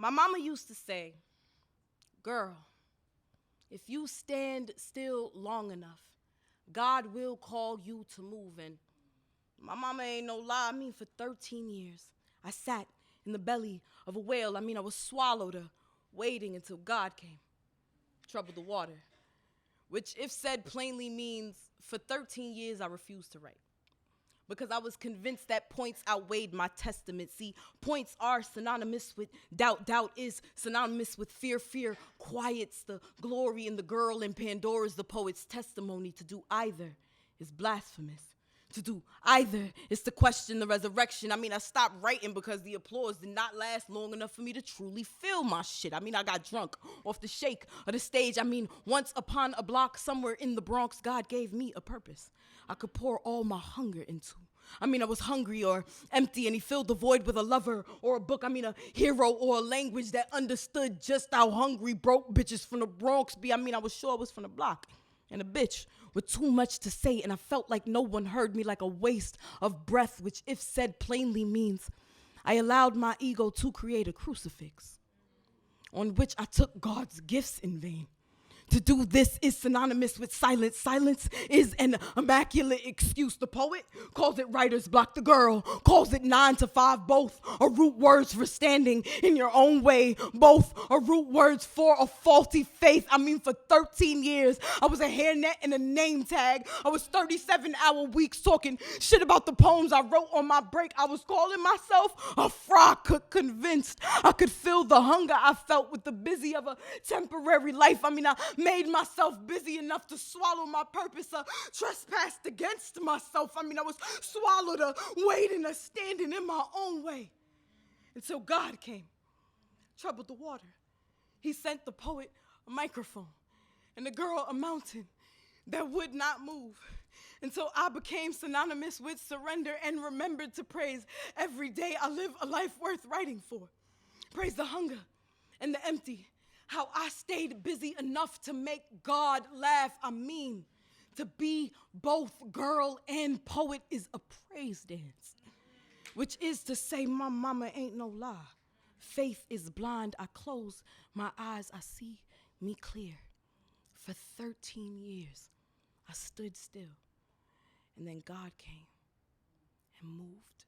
My mama used to say, girl, if you stand still long enough, God will call you to move. And my mama ain't no lie. For 13 years, I sat in the belly of a whale. I was swallowed, waiting until God came, troubled the water, which, if said plainly, means for 13 years I refused to write. Because I was convinced that points outweighed my testament. See, points are synonymous with doubt. Doubt is synonymous with fear. Fear quiets the glory in the girl, and Pandora's the poet's testimony. To do either is blasphemous. To do either is to question the resurrection. I stopped writing because the applause did not last long enough for me to truly feel my shit. I got drunk off the shake of the stage. Once upon a block somewhere in the Bronx, God gave me a purpose I could pour all my hunger into. I was hungry or empty, and he filled the void with a lover or a book. A hero or a language that understood just how hungry broke bitches from the Bronx be. I was sure I was from the block. And a bitch with too much to say, and I felt like no one heard me, like a waste of breath, which, if said plainly, means I allowed my ego to create a crucifix on which I took God's gifts in vain. To do this is synonymous with silence. Silence is an immaculate excuse. The poet calls it writer's block. The girl calls it 9 to 5. Both are root words for standing in your own way. Both are root words for a faulty faith. For 13 years, I was a hairnet and a name tag. I was 37-hour weeks talking shit about the poems I wrote on my break. I was calling myself a frog cook, convinced I could fill the hunger I felt with the busy of a temporary life. I made myself busy enough to swallow my purpose, trespassed against myself. I was swallowed, waiting, standing in my own way. Until God came, troubled the water. He sent the poet a microphone, and the girl a mountain that would not move. Until I became synonymous with surrender and remembered to praise every day I live a life worth writing for. Praise the hunger and the empty. How I stayed busy enough to make God laugh. To be both girl and poet is a praise dance. Which is to say, my mama ain't no lie. Faith is blind. I close my eyes, I see me clear. For 13 years, I stood still. And then God came and moved